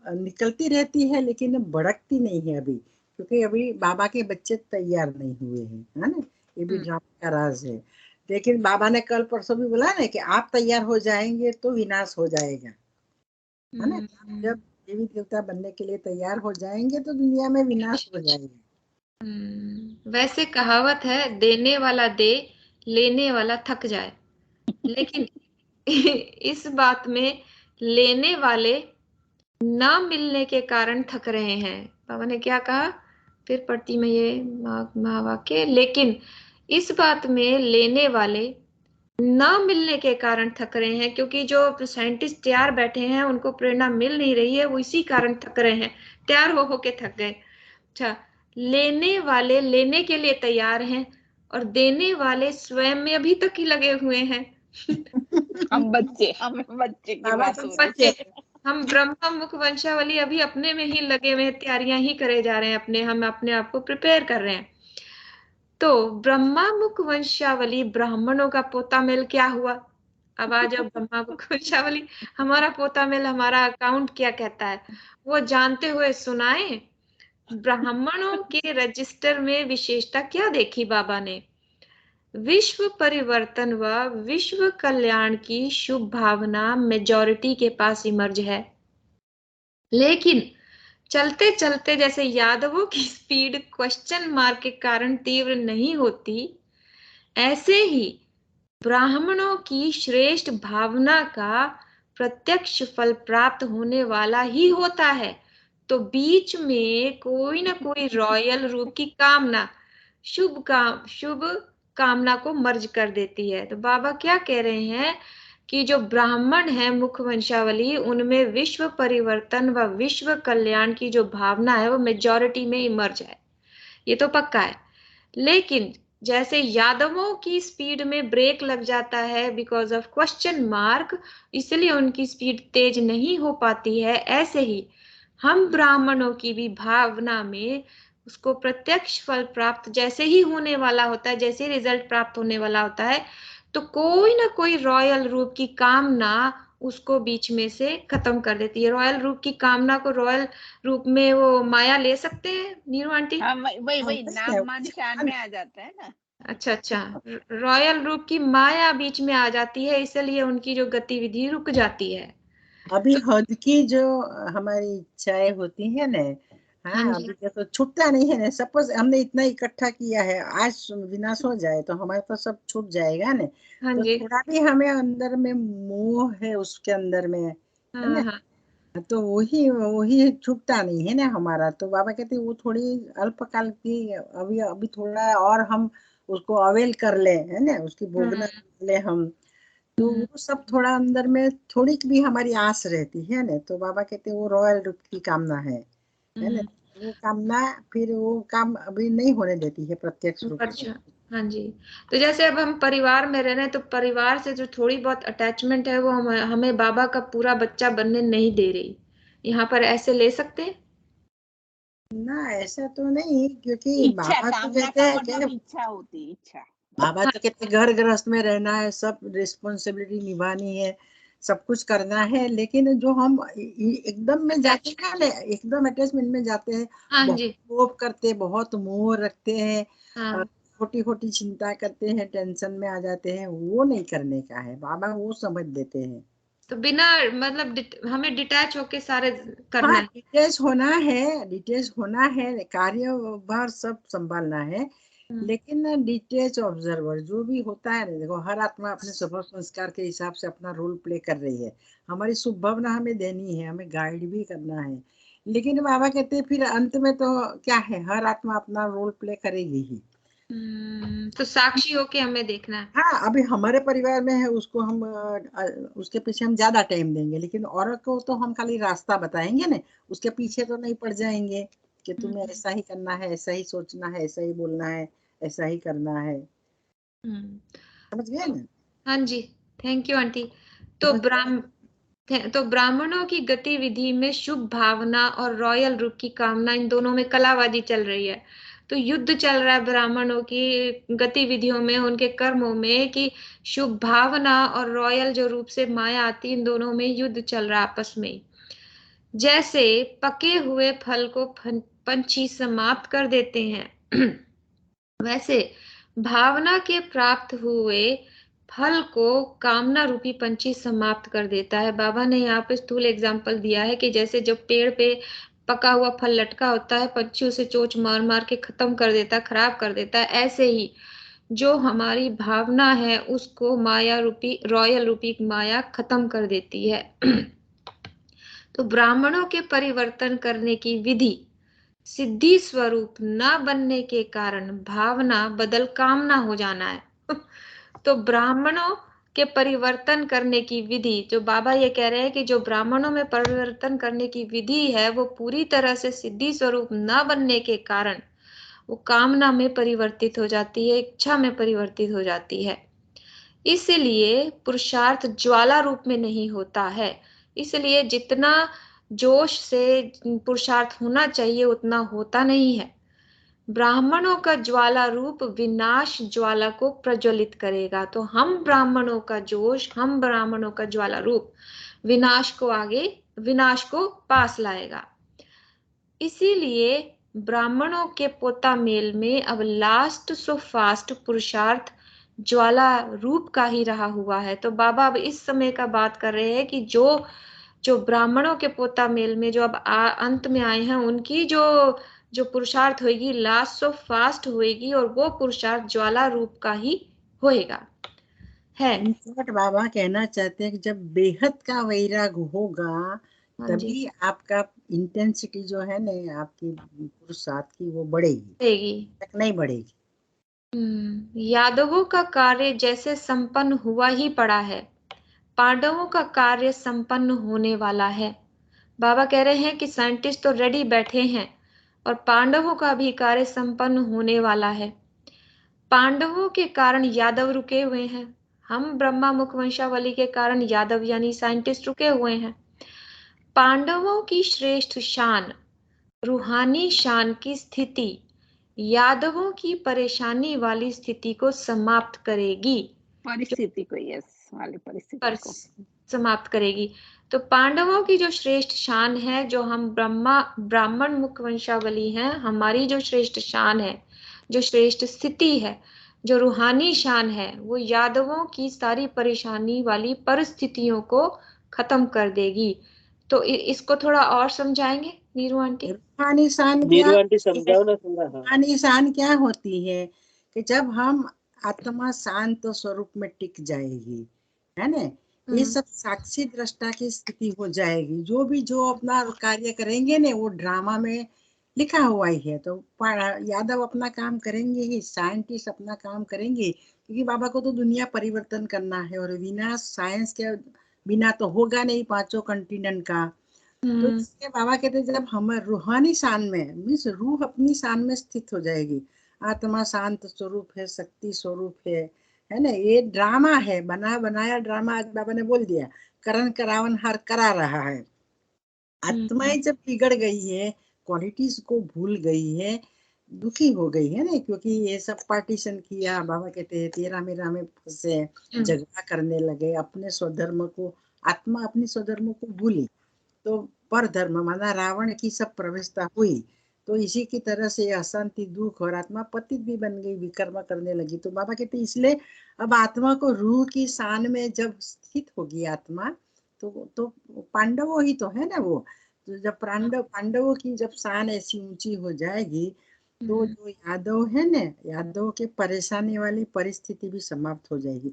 निकलती रहती है लेकिन भड़कती नहीं है अभी, क्योंकि अभी बाबा के बच्चे तैयार नहीं हुए हैं, है ना। ये भी ड्रामा का राज है। लेकिन बाबा ने कल परसों भी बोला ना कि आप तैयार हो जाएंगे तो विनाश हो जाएगा, है ना। जब देवी देवता बनने के लिए तैयार हो जाएंगे तो दुनिया में विनाश हो जाएगा।
वैसे कहावत है, देने वाला दे, लेने वाला थक जाए। लेकिन इस बात में लेने वाले ना मिलने के कारण थक रहे हैं। बाबा ने क्या कहा, फिर पढ़ती मैं ये महावाक्य, लेकिन इस बात में लेने वाले ना मिलने के कारण थक रहे हैं, क्योंकि जो साइंटिस्ट तैयार बैठे हैं उनको प्रेरणा मिल नहीं रही है, वो इसी कारण थक रहे हैं, तैयार हो के थक गए। अच्छा, लेने वाले लेने के लिए तैयार हैं और देने वाले स्वयं में अभी तक ही लगे हुए हैं।
हम बच्चे की बात हो रही है।
हम ब्रह्मा मुख वंशावली अभी अपने में ही लगे हुए हैं, तैयारियां ही करे जा रहे हैं, हम अपने आप को प्रिपेयर कर रहे हैं। तो ब्रह्मा मुख वंशावली ब्राह्मणों का पोता मेल क्या हुआ? अब आ जाओ ब्रह्मा मुख वंशावली, हमारा पोता मेल, हमारा अकाउंट क्या कहता है, वो जानते हुए सुनाए। ब्राह्मणों के रजिस्टर में विशेषता क्या देखी बाबा ने? विश्व परिवर्तन व विश्व कल्याण की शुभ भावना मेजॉरिटी के पास इमर्ज है, लेकिन चलते चलते जैसे यादवों की स्पीड क्वेश्चन मार्क के कारण तीव्र नहीं होती, ऐसे ही ब्राह्मणों की श्रेष्ठ भावना का प्रत्यक्ष फल प्राप्त होने वाला ही होता है। तो बीच में कोई ना कोई रॉयल रूप की कामना शुभ कामना को मर्ज कर देती है। तो बाबा क्या कह रहे हैं कि जो ब्राह्मण है मुख वंशावली, उनमें विश्व परिवर्तन व विश्व कल्याण की जो भावना है वो मेजॉरिटी में इमर्ज है, ये तो पक्का है। लेकिन जैसे यादवों की स्पीड में ब्रेक लग जाता है बिकॉज ऑफ क्वेश्चन मार्क, इसलिए उनकी स्पीड तेज नहीं हो पाती है, ऐसे ही हम ब्राह्मणों की भी भावना में उसको प्रत्यक्ष फल प्राप्त जैसे ही होने वाला होता है, जैसे रिजल्ट प्राप्त होने वाला होता है, तो कोई ना कोई रॉयल रूप की कामना उसको बीच में से खत्म कर देती है। रॉयल रूप की कामना को रॉयल रूप में वो माया ले सकते हैं नीरू आंटी?
हाँ, वही
हाँ,
वही
वही है,
नाम मान शान में आ जाता है ना।
अच्छा अच्छा, रॉयल रूप की माया बीच में आ जाती है, इसलिए उनकी जो गतिविधि रुक जाती है।
अभी
तो
हद की जो हमारी इच्छाएं होती है ना,
हाँ
हाँ,
जी,
अभी देखो छूटता नहीं है ना। सपोज हमने इतना इकट्ठा किया है, आज विनाश हो जाए तो हमारे पास सब छूट जाएगा ना।
हाँ
तो
जी,
थोड़ा भी हमें अंदर में मोह है उसके अंदर में, है
हाँ
ना।
हाँ,
तो वही वही छूटता नहीं है ना हमारा। तो बाबा कहते वो थोड़ी अल्पकाल की, अभी अभी थोड़ा और हम उसको अवेल कर ले, है ना, उसकी भोगना ले हम। तो
हम्म,
वो सब थोड़ा अंदर में थोड़ी भी हमारी आस रहती है ना। तो बाबा कहते वो रॉयल रूप की कामना है ना।
हम्म,
वो कामना फिर वो काम अभी नहीं होने देती है प्रत्यक्ष रूप से।
अच्छा, हाँ जी। तो जैसे अब हम परिवार में रह रहे हैं, तो परिवार से जो थोड़ी बहुत अटैचमेंट है वो हमें बाबा का पूरा बच्चा बनने नहीं दे रही। यहाँ पर ऐसे ले सकते हैं?
ना, ऐसा तो नहीं, क्योंकि
इच्छा,
बाबा तो
कामना
कहते
का
हैं
मतलब
कि
इच्छा होती है, इच्छा।
बाबा
हाँ,
तो कहते घर गृहस्थ में रहना है, सब रिस्पॉन्सिबिलिटी निभानी है, सब कुछ करना है। लेकिन जो हम एकदम में जाते
अटैच,
हैं ना, एकदम अटैचमेंट में जाते हैं,
हाँ
बहुत
जी,
कोप करते हैं, बहुत मोह रखते हैं,
हाँ।
छोटी छोटी चिंता करते हैं, टेंशन में आ जाते हैं, वो नहीं करने का है। बाबा वो समझ देते हैं।
तो बिना मतलब हमें डिटैच होके सारे करना
हाँ,
है।
डिटेल्स होना है, डिटेल्स होना है, कार्य भार सब संभालना है।
हम्म,
लेकिन डिटेच ऑब्जर्वर जो भी होता है ना, देखो हर आत्मा अपने स्वभाव संस्कार के हिसाब से अपना रोल प्ले कर रही है। हमारी शुभ भावना हमें देनी है, हमें गाइड भी करना है। लेकिन बाबा कहते हैं फिर अंत में तो क्या है, हर आत्मा अपना रोल प्ले करेगी ही।
तो साक्षी होके हमें देखना है।
हाँ, अभी हमारे परिवार में है, उसको हम उसके पीछे हम ज्यादा टाइम देंगे, लेकिन औरत को तो हम खाली रास्ता बताएंगे ना, उसके पीछे तो नहीं पड़ जाएंगे कि तुम्हें
हम्म,
ऐसा ही करना है, ऐसा ही सोचना है, ऐसा ही बोलना है, ऐसा ही करना है।
हम्म,
समझ गए
तो
ना?
हाँ जी, थैंक यू आंटी। तो
समझ गए?
ब्राह्मणों की गतिविधि में शुभ भावना और रॉयल रूप की कामना, इन दोनों में कलाबाजी चल रही है। तो युद्ध चल रहा है ब्राह्मणों की गतिविधियों में, उनके कर्मों में, कि शुभ भावना और रॉयल जो रूप से माया आती है, इन दोनों में युद्ध चल रहा है आपस में। जैसे पके हुए फल को पंछी समाप्त कर देते हैं, वैसे भावना के प्राप्त हुए फल को कामना रूपी पंछी समाप्त कर देता है। बाबा ने यहाँ पे स्थूल एग्जाम्पल दिया है कि जैसे जब पेड़ पे पका हुआ फल लटका होता है, पंछी उसे चोंच मार मार के खत्म कर देता है, खराब कर देता है, ऐसे ही जो हमारी भावना है उसको माया रूपी रॉयल रूपी माया खत्म कर देती है। तो ब्राह्मणों के परिवर्तन करने की विधि, सिद्धि स्वरूप न बनने के कारण भावना बदल कामना हो जाना है। तो ब्राह्मणों के परिवर्तन करने की विधि, जो बाबा ये कह रहे हैं कि जो ब्राह्मणों में परिवर्तन करने की विधि है वो पूरी तरह से सिद्धि स्वरूप न बनने के कारण वो कामना में परिवर्तित हो जाती है, इच्छा में परिवर्तित हो जाती है। इसलिए पुरुषार्थ ज्वाला रूप में नहीं होता है। इसलिए जितना जोश से पुरुषार्थ होना चाहिए उतना होता नहीं है। ब्राह्मणों का ज्वाला रूप विनाश ज्वाला को प्रज्वलित करेगा। तो हम ब्राह्मणों का जोश, हम ब्राह्मणों का ज्वाला रूप विनाश को आगे, विनाश को पास लाएगा। इसीलिए ब्राह्मणों के पोता मेल में अब लास्ट सो फास्ट पुरुषार्थ ज्वाला रूप का ही रहा हुआ है। तो बाबा अब इस समय का बात कर रहे हैं कि जो जो ब्राह्मणों के पोता मेल में जो अब अंत में आए हैं, उनकी जो जो पुरुषार्थ होगी लास्ट सो फास्ट होगी, और वो पुरुषार्थ ज्वाला रूप का ही होएगा है।
इन शॉर्ट बाबा कहना चाहते हैं कि जब बेहद का वैराग होगा,
हाँ जी,
तभी आपका इंटेंसिटी जो है ना, आपकी पुरुषार्थ की, वो बढ़ेगी,
होएगी।
तक नहीं बढ़ेगी।
यादवों का कार्य जैसे संपन्न हुआ ही पड़ा है, पांडवों का कार्य संपन्न होने वाला है। बाबा कह रहे हैं कि साइंटिस्ट तो रेडी बैठे हैं और पांडवों का भी कार्य संपन्न होने वाला है। पांडवों के कारण यादव रुके हुए हैं, हम ब्रह्मा मुख वंशावली के कारण यादव यानी साइंटिस्ट रुके हुए हैं। पांडवों की श्रेष्ठ शान रूहानी शान की स्थिति यादवों की परेशानी वाली स्थिति को समाप्त करेगी।
परिस्थिति को, यस, वाली परिस्थिति
पर
को
समाप्त करेगी। तो पांडवों की जो श्रेष्ठ शान है, जो हम ब्राह्मण मुख वंशावली हैं, हमारी जो श्रेष्ठ शान है, जो श्रेष्ठ स्थिति है, जो रूहानी शान है, वो यादवों की सारी परेशानी वाली परिस्थितियों को खत्म कर देगी। तो इसको थोड़ा और समझाएंगे नीरू आंटी?
रूहानी शान क्या
नीरू आंटी
होती है?
समझाओ ना थोड़ा। हाँ,
रूहानी शान क्या होती है कि जब हम आत्मा शांत स्वरूप में टिक जाएगी, है ना, ये सब साक्षी दृष्टा की स्थिति हो जाएगी। जो अपना कार्य करेंगे ने, वो ड्रामा में लिखा हुआ ही है। तो यादव अपना काम करेंगे ही, साइंटिस्ट अपना काम करेंगे, क्योंकि बाबा को तो दुनिया परिवर्तन करना है, और बिना साइंस के बिना तो होगा नहीं पांचों कंटिनेंट का। तो इसलिए बाबा कहते हैं, जब हम रूहानी शान में, मीन्स रूह अपनी शान में स्थित हो जाएगी, आत्मा शांत स्वरूप है, शक्ति स्वरूप है ना। ये ड्रामा है, बना बनाया ड्रामा। आज बाबा ने बोल दिया, करण करावन हर करा रहा है। आत्माएं जब बिगड़ गई है, क्वालिटीज को भूल गई है, दुखी हो गई है ना, क्योंकि ये सब पार्टीशन किया। बाबा कहते हैं तेरा मेरा में फंसे, झगड़ा करने लगे, अपने स्वधर्म को, आत्मा अपनी स्वधर्म को भूली, तो पर धर्म माना रावण की सब प्रवेशता हुई। तो इसी की तरह से अशांति, दुख और आत्मा पतित भी बन गई, विकर्म करने लगी। तो बाबा कहते इसलिए अब आत्मा को रूह की शान में जब स्थित होगी आत्मा, तो पांडवों ही तो है ना वो। तो जब पांडवों की जब शान ऐसी ऊंची हो जाएगी, तो जो यादव है ना, यादव के परेशानी वाली परिस्थिति भी समाप्त हो जाएगी,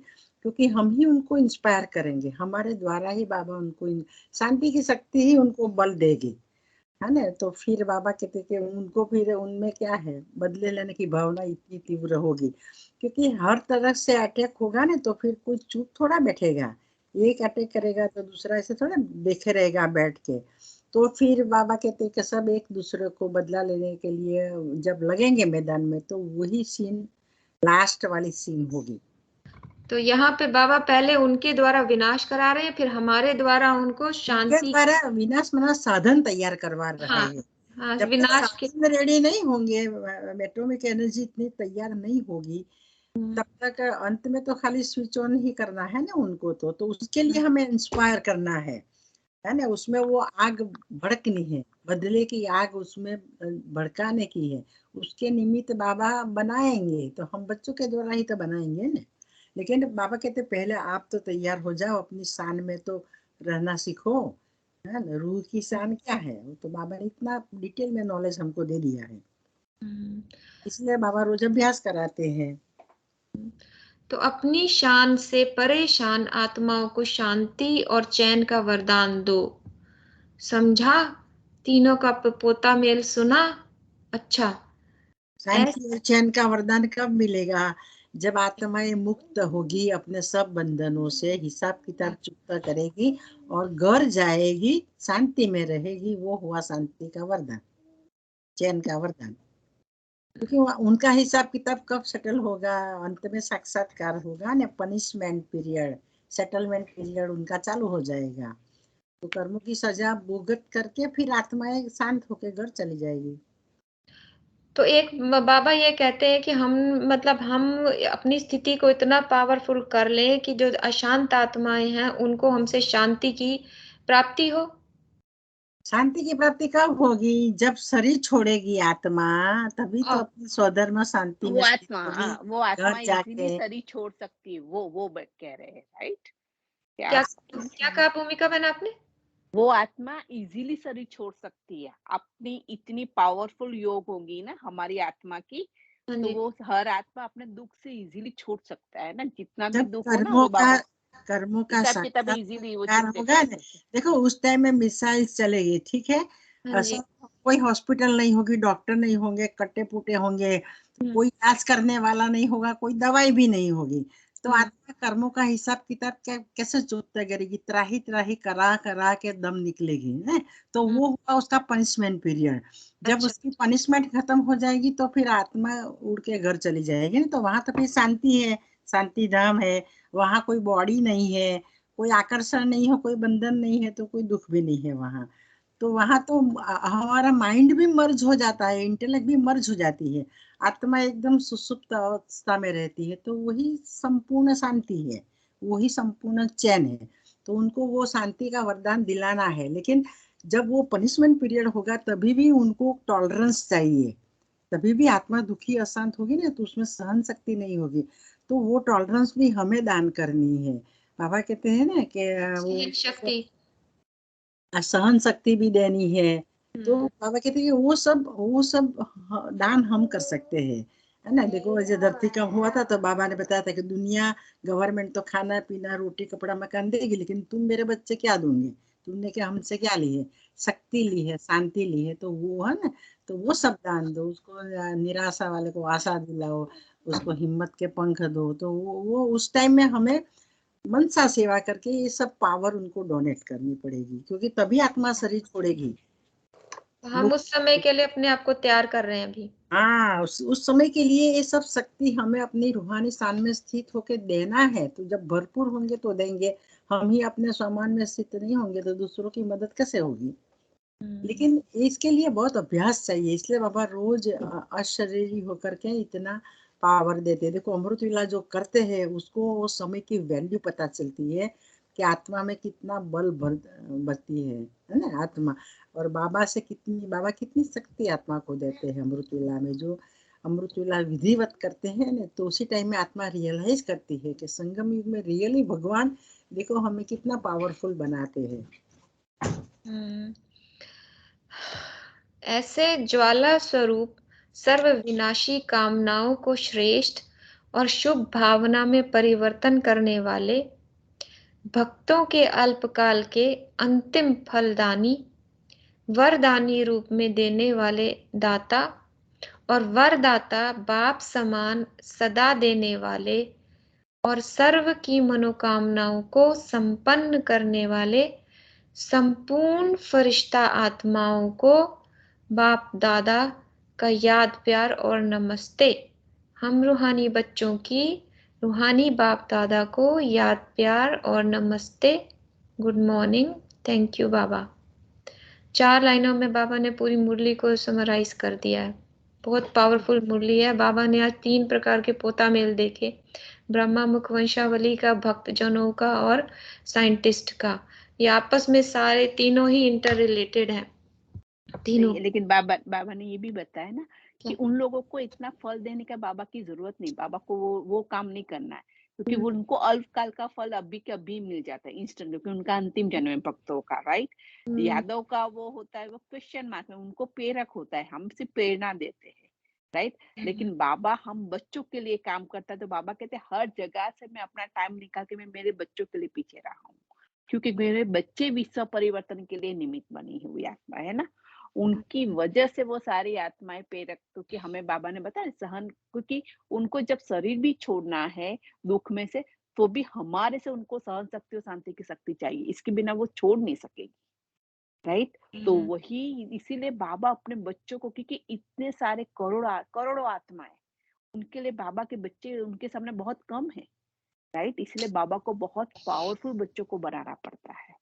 क्योंकि हम ही उनको इंस्पायर करेंगे, हमारे द्वारा ही बाबा उनको शांति की शक्ति ही उनको बल देगी, है ना। तो फिर बाबा कहते कि उनको फिर उनमें क्या है, बदले लेने की भावना इतनी तीव्र होगी, क्योंकि हर तरफ से अटैक होगा ना, तो फिर कोई चुप थोड़ा बैठेगा। एक अटैक करेगा तो दूसरा ऐसे थोड़ा देखे रहेगा बैठ के। तो फिर बाबा कहते कि सब एक दूसरे को बदला लेने के लिए जब लगेंगे मैदान में, तो वही सीन लास्ट वाली सीन होगी।
तो यहाँ पे बाबा पहले उनके द्वारा विनाश करा रहे हैं, फिर हमारे द्वारा उनको
उनके
शांति।
द्वारा विनाश मना साधन तैयार करवा रहे
हाँ,
हैं।
हाँ,
जब तक
विनाश के।
साधन रेडी नहीं होंगे, एटॉमिक एनर्जी इतनी तैयार नहीं होगी, तब तक अंत में तो खाली स्विच ऑन ही करना है ना उनको। तो उसके लिए हमें इंस्पायर करना है ना। उसमें वो आग भड़कनी है, बदले की आग उसमें भड़काने की है। उसके निमित्त बाबा बनाएंगे, तो हम बच्चों के द्वारा ही तो बनाएंगे ना। लेकिन बाबा कहते पहले आप तो तैयार हो जाओ, अपनी शान में तो रहना सीखो, है ना। रूह की शान क्या है, वो तो बाबा ने इतना डिटेल में नॉलेज हमको दे दिया है, इसलिए बाबा रोज अभ्यास कराते हैं।
तो अपनी शान से परेशान आत्माओं को शांति और चैन का वरदान दो। समझा? तीनों का पोता मेल सुना? अच्छा।
शांति और चैन का वरदान कब मिलेगा? जब आत्माएं मुक्त होगी अपने सब बंधनों से, हिसाब किताब चुकता करेगी और घर जाएगी, शांति में रहेगी, वो हुआ शांति का वरदान, चैन का वरदान। क्योंकि उनका हिसाब किताब कब सेटल होगा? अंत में साक्षात्कार होगा ना, पनिशमेंट पीरियड, सेटलमेंट पीरियड उनका चालू हो जाएगा। तो कर्मों की सजा भुगत करके फिर आत्माएं शांत होकर घर चली जाएगी।
तो एक बाबा ये कहते हैं कि हम अपनी स्थिति को इतना पावरफुल कर लें कि जो अशांत आत्माएं हैं उनको हमसे शांति की प्राप्ति हो।
शांति की प्राप्ति कब होगी? जब शरीर छोड़ेगी आत्मा, तभी तो अपनी स्वधर्म शांति में स्थित होगी।
वो आत्मा
घर
इजीली
जाके
शरीर छोड़ सकती है, वो कह रहे हैं, राइट?
क्या क्या कहा भूमिका बहन आपने?
वो आत्मा इजीली शरीर छोड़ सकती है, अपनी इतनी पावरफुल योग होगी ना हमारी आत्मा की, तो वो हर आत्मा अपने दुख से इजीली छोड़ सकता है ना, जितना भी दुख हो ना, वो बाबा
कर्मों का
हिसाब किताब इजीली वो
साक्षात्कार
छूटे
होगा।
कर सकते।
देखो उस टाइम में मिसाइल चलेगी, ठीक है, ऐसा कोई हॉस्पिटल नहीं होगी, डॉक्टर नहीं होंगे, कट्टे पुटे होंगे, कोई इलाज करने वाला नहीं होगा, कोई दवाई भी नहीं होगी। तो आत्मा कर्मों का हिसाब किताब कैसे चुकता करेगी? त्राही त्राही करा करा के दम निकलेगी ना। तो वो हुआ उसका पनिशमेंट पीरियड। जब उसकी पनिशमेंट खत्म हो जाएगी, तो फिर आत्मा उड़ के घर चली जाएगी ना। तो वहां तो फिर शांति है, शांति धाम है, वहां कोई बॉडी नहीं है, कोई आकर्षण नहीं है, कोई बंधन नहीं है, तो कोई दुख भी नहीं है वहां। तो वहाँ तो हमारा माइंड भी मर्ज हो जाता है, इंटेलेक्ट भी मर्ज हो जाती है, आत्मा एकदम सुसुप्त अवस्था में रहती है, तो वही संपूर्ण शांति है, वही संपूर्ण चैन है। तो उनको वो शांति का वरदान दिलाना है, लेकिन जब वो पनिशमेंट पीरियड होगा तभी भी उनको टॉलरेंस चाहिए, तभी भी आत्मा दुखी अशांत होगी ना, तो उसमें सहन शक्ति नहीं होगी, तो वो टॉलरेंस भी हमें दान करनी है। बाबा कहते हैं ना कि
सहन शक्ति।
सहन शक्ति भी देनी है। तो बाबा कहते हैं कि वो सब दान हम कर सकते हैं, है ना। देखो जब धरती कम हुआ था तो बाबा ने बताया था कि दुनिया गवर्नमेंट तो खाना पीना रोटी कपड़ा मकान देगी, लेकिन तुम मेरे बच्चे क्या दोगे, तुमने क्या हमसे क्या ली है, शक्ति ली है, शांति ली है, तो वो है ना, तो वो सब दान दो उसको, निराशा वाले को आशा दिलाओ, उसको हिम्मत के पंख दो, तो वो उस टाइम में हमें मनसा सेवा करके ये सब पावर उनको डोनेट करनी पड़ेगी, क्योंकि तभी आत्मा शरीर छोड़ेगी।
हम उस समय के लिए अपने आप को तैयार कर रहे हैं अभी।
हाँ, उस समय के लिए ये सब शक्ति हमें अपनी रूहानी स्थान में स्थित होकर देना है, तो जब भरपूर होंगे तो देंगे, हम ही अपने सामान में स्थित नहीं होंगे तो दूसरों की मदद कैसे होगी। लेकिन इसके लिए बहुत अभ्यास चाहिए, इसलिए बाबा रोज अशरीरी होकर के इतना पावर देते हैं। देखो अमृत विला जो करते हैं उसको वो समय की वैल्यू पता चलती है कि आत्मा में कितना बल भरती है ना आत्मा, और बाबा कितनी शक्ति आत्मा को देते हैं अमृत विला में। जो अमृत विला विधिवत करते हैं ना, तो उसी टाइम में आत्मा रियलाइज करती है कि संगम युग में रियली भगवान देखो हमें कितना पावरफुल बनाते हैं।
ऐसे ज्वाला स्वरूप सर्व विनाशी कामनाओं को श्रेष्ठ और शुभ भावना में परिवर्तन करने वाले, भक्तों के अल्पकाल के अंतिम फलदानी, वरदानी रूप में देने वाले दाता और वरदाता बाप समान सदा देने वाले और सर्व की मनोकामनाओं को संपन्न करने वाले संपूर्ण फरिश्ता आत्माओं को बाप दादा का याद प्यार और नमस्ते। हम रूहानी बच्चों की रूहानी बाप दादा को याद प्यार और नमस्ते। Good morning. थैंक यू बाबा। 4 लाइनों में बाबा ने पूरी मुरली को समराइज कर दिया है। बहुत पावरफुल मुरली है। बाबा ने आज 3 प्रकार के पोता मेल देखे, ब्रह्मा मुख वंशावली का, भक्त जनों का और साइंटिस्ट का। ये आपस में सारे तीनों ही इंटर रिलेटेड हैं, तीनों।
लेकिन बाबा ने ये भी बताया ना कि
क्या?
उन लोगों को इतना फल देने का बाबा की जरूरत नहीं, बाबा को वो काम नहीं करना है, क्योंकि वो उनको अल्पकाल का फल अभी के अभी मिल जाता है इंस्टेंट, क्योंकि उनका अंतिम जन्म है भक्तों का, राइट। यादव का वो होता है, वो क्वेश्चन मार्क में, उनको प्रेरक होता है, हम सिर्फ प्रेरणा देते हैं, राइट। लेकिन बाबा हम बच्चों के लिए काम करता है, तो बाबा कहते हैं हर जगह से मैं अपना टाइम निकाल के मैं मेरे बच्चों के लिए पीछे रहा हूँ, क्योंकि मेरे बच्चे विश्व परिवर्तन के लिए निमित्त बनी हुई आत्मा है ना। उनकी वजह से वो सारी आत्माएं प्रेरक, क्योंकि हमें बाबा ने बताया सहन, क्योंकि उनको जब शरीर भी छोड़ना है दुख में से, तो भी हमारे से उनको सहन शक्ति और शांति की शक्ति चाहिए, इसके बिना वो छोड़ नहीं सकेगी, राइट। तो वही इसीलिए बाबा अपने बच्चों को, क्योंकि इतने सारे करोड़ों आत्माएं, उनके लिए बाबा के बच्चे उनके सामने बहुत कम है, राइट। इसलिए बाबा को बहुत पावरफुल बच्चों को बनाना पड़ता है।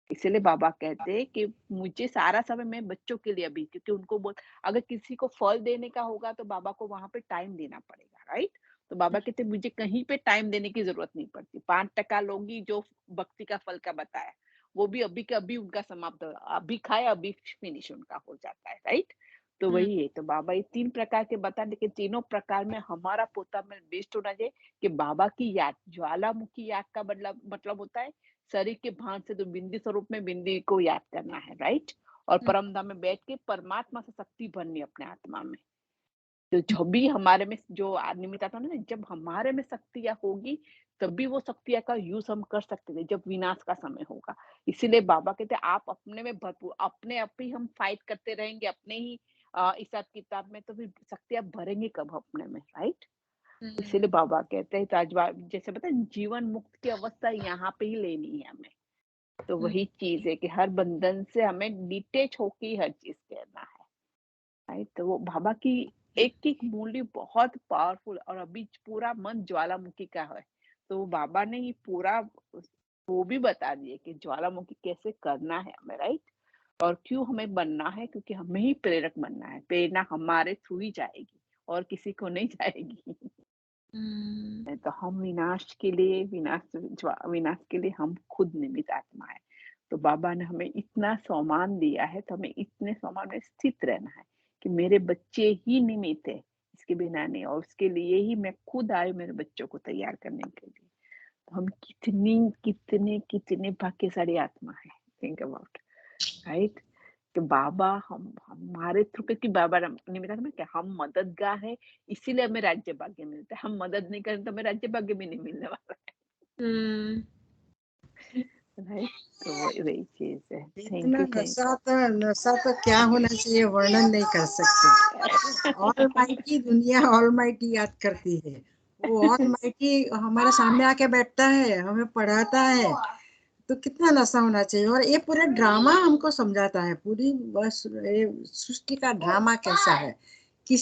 इसीलिए बाबा कहते हैं कि मुझे सारा समय मैं बच्चों के लिए अभी, क्योंकि उनको बोल, अगर किसी को फल देने का होगा तो बाबा को वहां पे टाइम देना पड़ेगा, राइट। तो बाबा कहते हैं मुझे कहीं पे टाइम देने की जरूरत नहीं पड़ती। 5% लोगी जो भक्ति का फल का बताया, वो भी अभी के अभी उनका समाप्त अभी खाए अभी फिनिश उनका हो जाता है, राइट। तो वही है, तो बाबा ये 3 प्रकार के बता, लेकिन तीनों प्रकार में हमारा पोता में बेस्ट होना चाहिए कि बाबा की याद, ज्वालामुखी याद का मतलब होता है शरीर के भान से तो बिंदी स्वरूप में बिंदी को याद करना है, राइट। और परम धाम में बैठ के परमात्मा से शक्ति भरनी अपने आत्मा में। तो जो भी हमारे में जो निमित्त आता है ना, जब हमारे में शक्तियां होगी तभी वो शक्तियां का यूज हम कर सकते थे, जब विनाश का समय होगा। इसीलिए बाबा कहते हैं आप अपने में भरपूर, अपने आप ही हम फाइट करते रहेंगे अपने ही हिसाब किताब में, तो फिर शक्तियां भरेंगे कब अपने में, राइट। इसीलिए बाबा कहते हैं ताजवा जैसे पता है जीवन मुक्त की अवस्था यहाँ पे ही लेनी है हमें। तो वही चीज है कि हर बंधन से हमें डिटेच होके ही हर चीज करना है, राइट। तो वो बाबा की एक एक मूल्य बहुत पावरफुल, और अभी पूरा मन ज्वालामुखी का है, तो बाबा ने ये पूरा वो भी बता दिए कि ज्वालामुखी कैसे करना है हमें, राइट। और क्यों हमें बनना है? क्योंकि हमें ही प्रेरक बनना है। प्रेरणा हमारे थ्रू ही जाएगी और किसी को नहीं जाएगी। तो हम विनाश के लिए हम खुद निमित्त आत्मा है। तो बाबा ने हमें इतना सम्मान दिया है, तो हमें इतने सम्मान में स्थित रहना है कि मेरे बच्चे ही निमित्त है, इसके बिना नहीं। और उसके लिए ही मैं खुद आई मेरे बच्चों को तैयार करने के लिए। तो हम कितने भाग्यशाली आत्मा है। Think about, right? कि बाबा हमारे थ्रू, क्योंकि बाबा निमित्त में क्या हम मददगार है, इसीलिए हमें राज्य भाग्य मिलता है। हम मदद नहीं करें तो हमें राज्य भाग्य भी नहीं मिलने वाला है, राइट? तो वही चीज है। थैंक
इतना
यू, थैंक
नशा तो क्या होना चाहिए, वर्णन नहीं कर सकते। ऑलमाइटी दुनिया ऑलमाइटी याद करती है। वो ऑलमाइटी हमारे सामने आके बैठता है, हमें पढ़ाता है, तो कितना नशा होना चाहिए। और ये पूरा ड्रामा हमको समझाता है, पूरी बस ये सृष्टि का ड्रामा कैसा है,